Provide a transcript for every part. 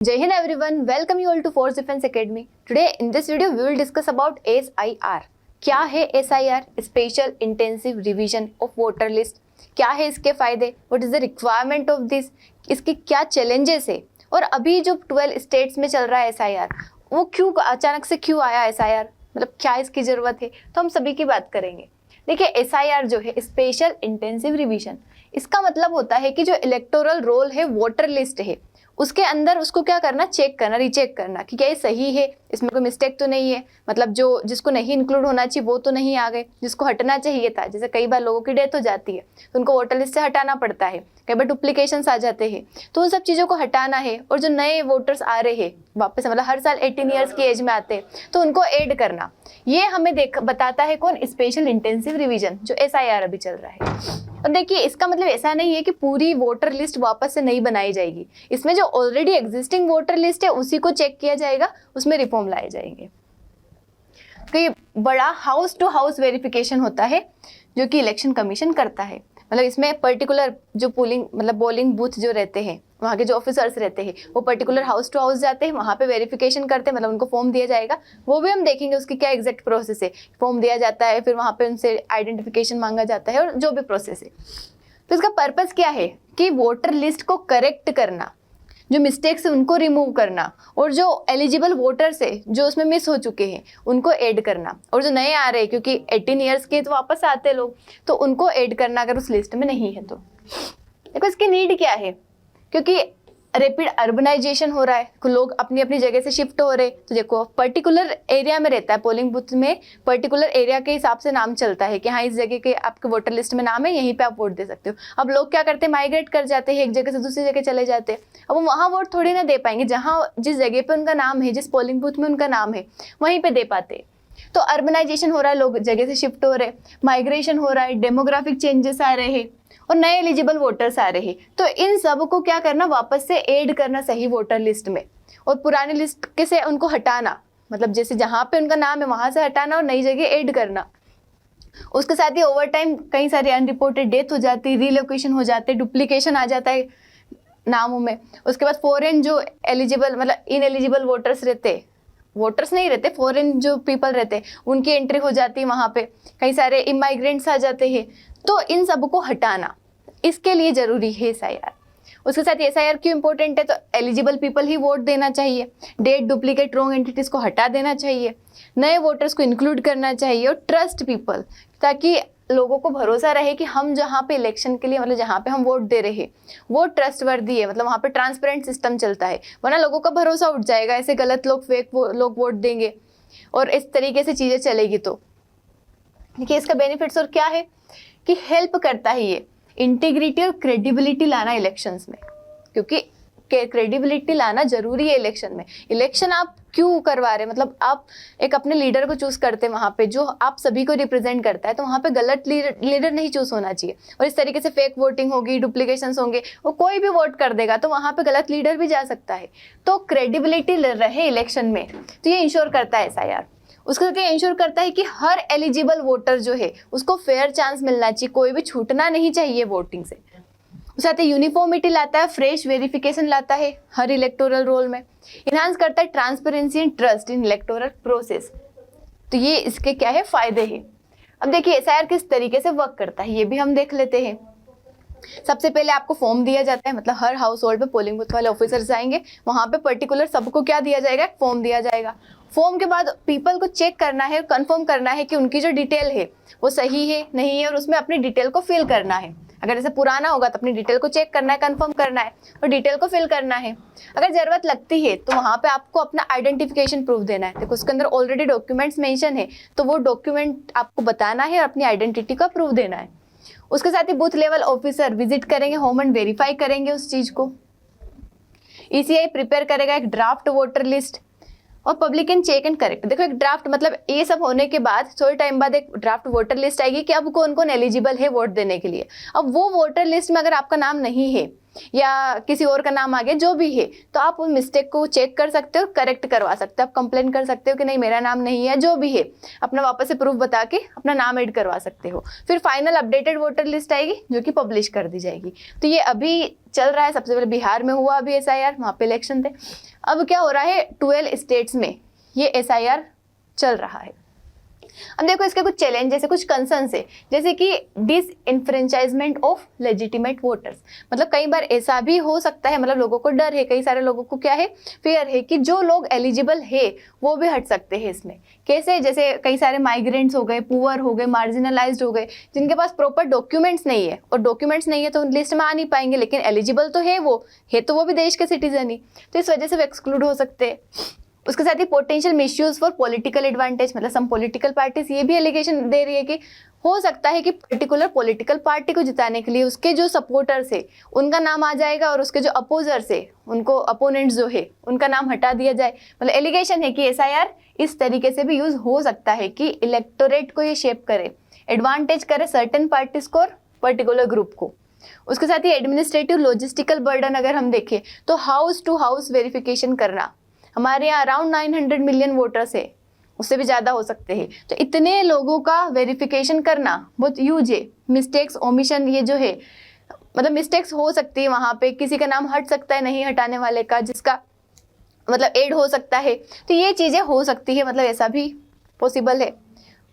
Jai Hind everyone, welcome you all to Force Defense Academy. Today in this video we will discuss about SIR. क्या है SIR? Special Intensive Revision of Voter List. क्या है इसके फायदे? What is the requirement of this? इसके क्या challenges है? और अभी जो 12 states में चल रहा है SIR, वो क्यों अचानक से क्यों आया SIR? मतलब क्या इसकी ज़रूरत है? तो हम सभी की बात करेंगे। देखिए SIR जो है स्पेशल इंटेंसिव रिवीजन, इसका मतलब होता है कि जो इलेक्टोरल रोल है, वोटर लिस्ट है, उसके अंदर उसको क्या करना, चेक करना, रीचेक करना कि क्या ये सही है, इसमें कोई मिस्टेक तो नहीं है, मतलब जो जिसको नहीं इंक्लूड होना चाहिए वो तो नहीं आ गए, जिसको हटना चाहिए था, जैसे कई बार लोगों की डेथ हो जाती है तो उनको वोटर लिस्ट से हटाना पड़ता है, कई बार डुप्लीकेशंस आ जाते हैं, तो उन सब चीज़ों को हटाना है। और जो नए वोटर्स आ रहे हैं वापस, मतलब हर साल 18 ईयर्स की एज में आते हैं, तो उनको ऐड करना, ये हमें बताता है कौन, स्पेशल इंटेंसिव रिवीजन जो SIR अभी चल रहा है। और देखिए इसका मतलब ऐसा नहीं है कि पूरी वोटर लिस्ट वापस से नहीं बनाई जाएगी, इसमें जो ऑलरेडी एग्जिस्टिंग वोटर लिस्ट है उसी को चेक किया जाएगा, उसमें रिफॉर्म लाए जाएंगे। तो ये बड़ा हाउस टू हाउस वेरिफिकेशन होता है जो कि इलेक्शन कमीशन करता है। मतलब इसमें पर्टिकुलर जो पोलिंग बूथ जो रहते हैं, वहाँ के जो ऑफिसर्स रहते हैं, वो पर्टिकुलर हाउस टू हाउस जाते हैं, वहाँ पे वेरिफिकेशन करते हैं, मतलब उनको फॉर्म दिया जाएगा, वो भी हम देखेंगे उसकी क्या एग्जैक्ट प्रोसेस है। फॉर्म दिया जाता है, फिर वहाँ पे उनसे आइडेंटिफिकेशन मांगा जाता है और जो भी प्रोसेस है। तो इसका पर्पस क्या है कि वोटर लिस्ट को करेक्ट करना, जो मिस्टेक्स है उनको रिमूव करना, और जो एलिजिबल वोटर्स है जो उसमें मिस हो चुके हैं उनको ऐड करना, और जो नए आ रहे हैं क्योंकि 18 ईयर्स के तो वापस आते लोग, तो उनको ऐड करना अगर उस लिस्ट में नहीं है तो। देखो इसकी नीड क्या है, क्योंकि रैपिड अर्बनाइजेशन हो रहा है, लोग अपनी अपनी जगह से शिफ्ट हो रहे, तो देखो पर्टिकुलर एरिया में रहता है, पोलिंग बूथ में पर्टिकुलर एरिया के हिसाब से नाम चलता है कि हाँ इस जगह के आपके वोटर लिस्ट में नाम है, यहीं पे आप वोट दे सकते हो। अब लोग क्या करते हैं, माइग्रेट कर जाते हैं, एक जगह से दूसरी जगह चले जाते हैं, अब वो वहाँ वोट थोड़ी ना दे पाएंगे, जहाँ जिस जगह पे उनका नाम है, जिस पोलिंग बूथ में उनका नाम है वहीं पे दे पाते। तो अर्बनाइजेशन हो रहा है, लोग जगह से शिफ्ट हो रहे, माइग्रेशन हो रहा है, डेमोग्राफिक चेंजेस आ रहे हैं और नए एलिजिबल वोटर्स आ रहे हैं, तो इन सब को क्या करना, वापस से ऐड करना सही वोटर लिस्ट में, और पुरानी लिस्ट के से उनको हटाना, मतलब जैसे जहाँ पे उनका नाम है वहाँ से हटाना और नई जगह ऐड करना। उसके साथ ही ओवर टाइम कई सारी अनरिपोर्टेड डेथ हो जाती है, रिलोकेशन हो जाते, डुप्लीकेशन आ जाता है नामों में। उसके बाद फॉरेन जो एलिजिबल मतलब इनएलिजिबल वोटर्स रहते, वोटर्स नहीं रहते, फॉरेन जो पीपल रहते, उनकी एंट्री हो जाती है वहाँ पे, कई सारे इमाइग्रेंट्स आ जाते हैं, तो इन सब को हटाना इसके लिए जरूरी है SIR। उसके साथ SIR क्यों इंपॉर्टेंट है, तो एलिजिबल पीपल ही वोट देना चाहिए, डेट डुप्लीकेट रॉन्ग एंटिटीज को हटा देना चाहिए, नए वोटर्स को इंक्लूड करना चाहिए, और ट्रस्ट पीपल, ताकि लोगों को भरोसा रहे कि हम जहाँ पे इलेक्शन के लिए, मतलब जहाँ पे हम वोट दे रहे हैं वो ट्रस्टवर्दी है, मतलब वहाँ पे ट्रांसपेरेंट सिस्टम चलता है, वरना लोगों का भरोसा उठ जाएगा, ऐसे गलत लोग फेक लोग वोट देंगे और इस तरीके से चीज़ें चलेगी। तो देखिए इसका बेनिफिट्स और क्या है कि हेल्प करता है ये इंटीग्रिटी और क्रेडिबिलिटी लाना इलेक्शंस में, क्योंकि क्रेडिबिलिटी लाना जरूरी है इलेक्शन में। इलेक्शन आप क्यों करवा रहे हैं, मतलब आप एक अपने लीडर को चूज करते हैं वहाँ पे जो आप सभी को रिप्रेजेंट करता है, तो वहाँ पे गलत लीडर नहीं चूज होना चाहिए, और इस तरीके से फेक वोटिंग होगी, डुप्लीकेशंस होंगे, वो कोई भी वोट कर देगा तो वहाँ पे गलत लीडर भी जा सकता है। तो क्रेडिबिलिटी रहे इलेक्शन में, तो ये इंश्योर करता है SIR। उसके साथ ये इंश्योर करता है कि हर एलिजिबल वोटर जो है उसको फेयर चांस मिलना चाहिए, कोई भी छूटना नहीं चाहिए वोटिंग से। उसके साथ यूनिफॉर्मिटी लाता है, फ्रेश वेरिफिकेशन लाता है हर इलेक्टोरल रोल में, इन्हांस करता है transparency and trust in electoral process. तो ये इसके क्या है, फायदे हैं। अब देखिए SIR किस तरीके से वर्क करता है ये भी हम देख लेते हैं। सबसे पहले आपको फॉर्म दिया जाता है, मतलब हर हाउस होल्ड पे पोलिंग बूथ वाले ऑफिसर्स आएंगे, वहाँ पे पर्टिकुलर सबको क्या दिया जाएगा, फॉर्म दिया जाएगा। फॉर्म के बाद पीपल को चेक करना है, कंफर्म करना है कि उनकी जो डिटेल है वो सही है नहीं है, और उसमें अपनी डिटेल को फिल करना है। अगर जैसे पुराना होगा तो अपनी डिटेल को चेक करना है, कंफर्म करना है और डिटेल को फिल करना है। अगर जरूरत लगती है तो वहाँ पे आपको अपना आइडेंटिफिकेशन प्रूफ देना है, देखो उसके अंदर ऑलरेडी डॉक्यूमेंट्स मेंशन है, तो वो डॉक्यूमेंट आपको बताना है और अपनी आइडेंटिटी का प्रूफ देना है। उसके साथ ही बूथ लेवल ऑफिसर विजिट करेंगे, होम एंड वेरीफाई करेंगे उस चीज को। ECI प्रिपेयर करेगा एक ड्राफ्ट वोटर लिस्ट, और public can check and correct. देखो एक ड्राफ्ट मतलब ये सब होने के बाद थोड़े टाइम बाद एक ड्राफ्ट वोटर लिस्ट आएगी कि अब कौन कौन एलिजिबल है वोट देने के लिए। अब वो वोटर लिस्ट में अगर आपका नाम नहीं है या किसी और का नाम आ गया, जो भी है, तो आप उस मिस्टेक को चेक कर सकते हो, करेक्ट करवा सकते हो। आप कंप्लेन कर सकते हो कि नहीं मेरा नाम नहीं है, जो भी है अपना वापस से प्रूफ बता के अपना नाम ऐड करवा सकते हो। फिर फाइनल अपडेटेड वोटर लिस्ट आएगी जो कि पब्लिश कर दी जाएगी। तो ये अभी चल रहा है। सबसे पहले बिहार में हुआ अभी SIR, वहाँ पे इलेक्शन थे। अब क्या हो रहा है, 12 स्टेट्स में ये SIR चल रहा है। अब देखो इसके कुछ चैलेंजेस है, कुछ कंसर्न्स है, जैसे कि डिसइनफ्रेंचाइजमेंट ऑफ लेजिटिमेट वोटर्स। मतलब कई बार ऐसा भी हो सकता है, मतलब लोगों को डर है, कई सारे लोगों को क्या है, फेयर है कि जो लोग एलिजिबल है वो भी हट सकते हैं इसमें। कैसे, जैसे कई सारे माइग्रेंट्स हो गए, पुअर हो गए, मार्जिनलाइज्ड हो गए, जिनके पास प्रॉपर डॉक्यूमेंट्स नहीं है, और डॉक्यूमेंट्स नहीं है तो लिस्ट में आ नहीं पाएंगे, लेकिन एलिजिबल तो है वो भी देश के सिटीजन ही, तो इस वजह से वो एक्सक्लूड हो सकते हैं। उसके साथ ही potential misuse for political advantage, मतलब सम पॉलिटिकल पार्टीज ये भी एलिगेशन दे रही है कि हो सकता है कि पर्टिकुलर पॉलिटिकल पार्टी को जिताने के लिए उसके जो सपोर्टर्स है उनका नाम आ जाएगा, और उसके जो अपोजर्स है, उनको अपोनेंट्स जो है उनका नाम हटा दिया जाए। मतलब एलिगेशन है कि SIR इस तरीके से भी यूज हो सकता है कि इलेक्टोरेट को ये शेप करे, एडवांटेज करे सर्टेन पार्टीज को और पर्टिकुलर ग्रुप को। उसके साथ ही एडमिनिस्ट्रेटिव लॉजिस्टिकल बर्डन अगर हम देखें तो हाउस टू हाउस वेरिफिकेशन करना, हमारे यहाँ अराउंड 900 मिलियन वोटर्स है, उससे भी ज़्यादा हो सकते हैं, तो इतने लोगों का वेरिफिकेशन करना बहुत ह्यूज है। मिस्टेक्स, ओमिशन, ये जो है मतलब मिस्टेक्स हो सकती है, वहाँ पे किसी का नाम हट सकता है नहीं हटाने वाले का, जिसका मतलब एड हो सकता है, तो ये चीज़ें हो सकती है, मतलब ऐसा भी पॉसिबल है।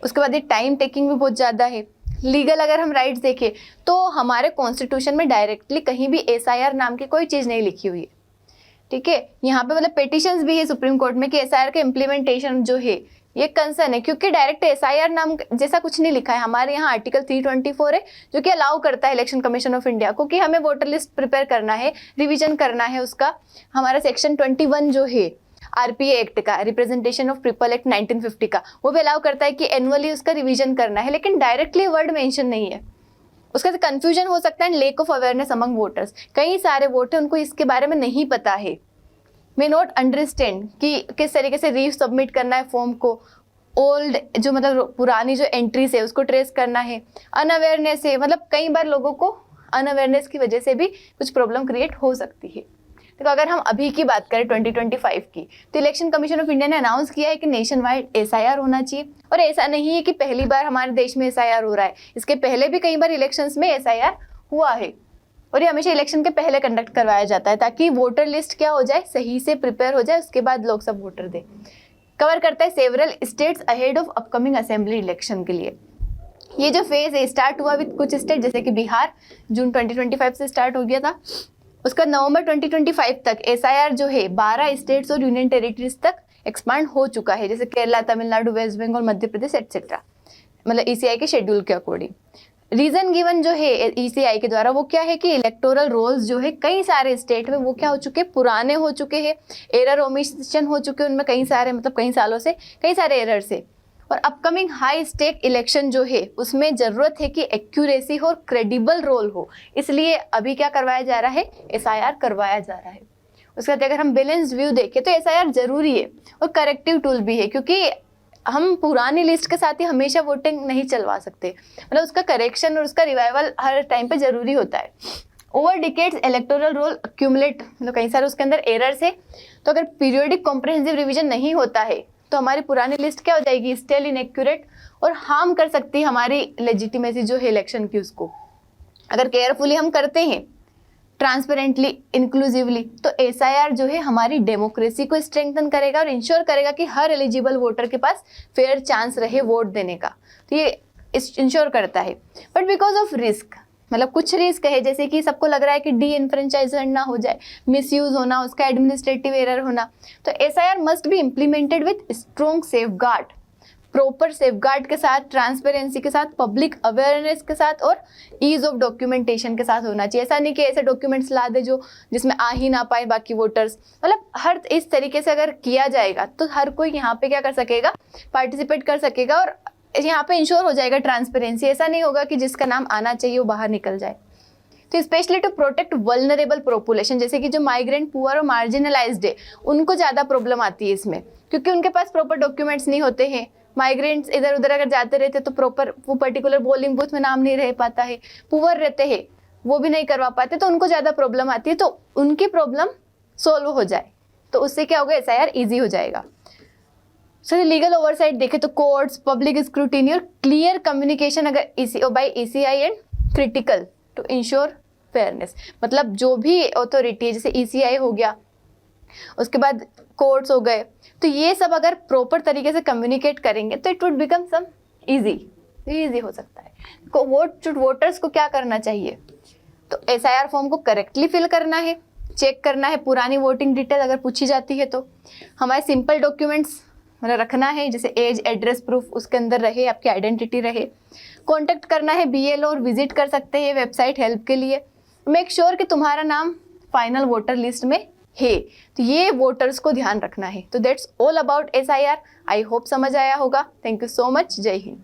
उसके बाद ये टाइम टेकिंग भी बहुत ज़्यादा है। लीगल अगर हम राइट्स देखें तो हमारे कॉन्स्टिट्यूशन में डायरेक्टली कहीं भी SIR नाम की कोई चीज़ नहीं लिखी हुई है, ठीक है। यहाँ पे मतलब पेटिशंस भी है सुप्रीम कोर्ट में कि SIR का इम्प्लीमेंटेशन जो है ये कंसर्न है, क्योंकि डायरेक्ट SIR नाम जैसा कुछ नहीं लिखा है। हमारे यहाँ आर्टिकल 324 है जो कि अलाउ करता है इलेक्शन कमीशन ऑफ इंडिया को कि हमें वोटर लिस्ट प्रिपेयर करना है, रिवीजन करना है उसका। हमारा सेक्शन 21 जो है RPA एक्ट का, रिप्रेजेंटेशन ऑफ पीपल एक्ट 1950 का, वो भी अलाउ करता है कि एनुअली उसका रिवीजन करना है, लेकिन डायरेक्टली वर्ड मेंशन नहीं है। उसका कंफ्यूजन हो सकता है, lake of awareness among voters. कई सारे वोटर उनको इसके बारे में नहीं पता है, मे नॉट अंडरस्टैंड कि किस तरीके से री सबमिट करना है फॉर्म को, ओल्ड जो मतलब पुरानी जो एंट्रीज है उसको ट्रेस करना है, अनअवेयरनेस है। मतलब कई बार लोगों को अनअवेयरनेस की वजह से भी कुछ प्रॉब्लम क्रिएट हो सकती है। तो अगर हम अभी की बात करें 2025 की, तो इलेक्शन कमीशन ऑफ इंडिया ने अनाउंस किया है कि नेशन वाइड SIR होना चाहिए। और ऐसा नहीं है कि पहली बार हमारे देश में SIR हो रहा है, इसके पहले भी कई बार इलेक्शंस में SIR हुआ है, और ये हमेशा इलेक्शन के पहले कंडक्ट करवाया जाता है ताकि वोटर लिस्ट क्या हो जाए, सही से प्रिपेयर हो जाए, उसके बाद लोग सब वोटर दे। कवर करता है several states ahead of upcoming assembly election के लिए। ये जो फेज है स्टार्ट हुआ विद कुछ स्टेट, जैसे कि बिहार जून 2025 से स्टार्ट हो गया था, उसका नवंबर 2025 तक SIR जो है 12 स्टेट्स और यूनियन टेरिटरीज तक एक्सपांड हो चुका है, जैसे केरला, तमिलनाडु, वेस्ट बंगाल, मध्य प्रदेश एटसेट्रा, मतलब ECI के शेड्यूल के अकॉर्डिंग। रीजन गिवन जो है ECI के द्वारा वो क्या है कि इलेक्टोरल रोल्स जो है कई सारे स्टेट में वो क्या हो चुके, पुराने हो चुके हैं, एरर ओमिशन हो चुके हैं उनमें कई सारे, मतलब कई सालों से कई सारे एरर से। और अपकमिंग हाई स्टेक इलेक्शन जो है उसमें जरूरत है कि एक्यूरेसी हो और क्रेडिबल रोल हो, इसलिए अभी क्या करवाया जा रहा है, SIR करवाया जा रहा है। उसके बाद अगर हम बैलेंस व्यू देखें तो SIR जरूरी है और करेक्टिव टूल भी है, क्योंकि हम पुरानी लिस्ट के साथ ही हमेशा वोटिंग नहीं चलवा सकते, मतलब उसका करेक्शन और उसका रिवाइवल हर टाइम पे जरूरी होता है। Over decades electoral roll accumulate, मतलब कई सारे उसके अंदर एरर्स है, तो अगर पीरियोडिक कॉम्प्रिहेंसिव रिवीजन नहीं होता है तो हमारी पुरानी लिस्ट क्या हो जाएगी, स्टिल इनएक्यूरेट, और हार्म कर सकती है हमारी लेजिटिमेसी जो है इलेक्शन की उसको। अगर केयरफुली हम करते हैं, ट्रांसपेरेंटली, इंक्लूसिवली, तो SIR जो है हमारी डेमोक्रेसी को स्ट्रेंथन करेगा और इंश्योर करेगा कि हर एलिजिबल वोटर के पास फेयर चांस रहे वोट देने का, तो ये इंश्योर करता है। बट बिकॉज ऑफ रिस्क, मतलब कुछ रिस्क है, जैसे कि सबको लग रहा है कि डी-एनफ्रेंचाइजमेंट ना हो जाए, मिसयूज होना, उसका एडमिनिस्ट्रेटिव एरर होना, तो SIR must be implemented with strong safeguard, proper safeguard के साथ, ट्रांसपेरेंसी के साथ, पब्लिक अवेयरनेस के साथ और ईज ऑफ डॉक्यूमेंटेशन के साथ होना चाहिए। ऐसा नहीं कि ऐसे डॉक्यूमेंट्स ला दे जो जिसमें आ ही ना पाए बाकी वोटर्स, मतलब हर इस तरीके से अगर किया जाएगा तो हर कोई यहाँ पे क्या कर सकेगा, पार्टिसिपेट कर सकेगा, और यहाँ पे इंश्योर हो जाएगा ट्रांसपेरेंसी। ऐसा नहीं होगा कि जिसका नाम आना चाहिए वो बाहर निकल जाए। तो specially to protect vulnerable population, जैसे कि जो माइग्रेंट, पुअर और मार्जिनलाइज्ड है, उनको ज़्यादा प्रॉब्लम आती है इसमें, क्योंकि उनके पास प्रॉपर डॉक्यूमेंट्स नहीं होते हैं। माइग्रेंट्स इधर उधर अगर जाते रहते तो प्रॉपर वो पर्टिकुलर पोलिंग बूथ में नाम नहीं रह पाता है। पुअर रहते हैं वो भी नहीं करवा पाते तो उनको ज़्यादा प्रॉब्लम आती है, तो उनकी प्रॉब्लम सोल्व हो जाए तो उससे क्या होगा, SIR ईजी हो जाएगा। सो लीगल ओवरसाइट देखें तो कोर्ट्स, पब्लिक स्क्रूटिनी और क्लियर कम्युनिकेशन अगर by ECI and critical to ensure fairness. मतलब जो भी अथॉरिटी है, जैसे ECI हो गया, उसके बाद कोर्ट्स हो गए, तो ये सब अगर प्रॉपर तरीके से कम्युनिकेट करेंगे तो it would become some easy हो सकता है। वोटर्स को क्या करना चाहिए, तो SIR फॉर्म को करेक्टली फिल करना है, चेक करना है पुरानी वोटिंग डिटेल अगर पूछी जाती है तो, हमारे सिंपल डॉक्यूमेंट्स मतलब रखना है, जैसे एज, एड्रेस प्रूफ उसके अंदर रहे, आपकी आइडेंटिटी रहे, कांटेक्ट करना है BLO और विजिट कर सकते हैं वेबसाइट हेल्प के लिए। मेक श्योर कि तुम्हारा नाम फाइनल वोटर लिस्ट में है, तो ये वोटर्स को ध्यान रखना है। तो that's all about SIR। I hope समझ आया होगा। Thank you so much. जय हिंद।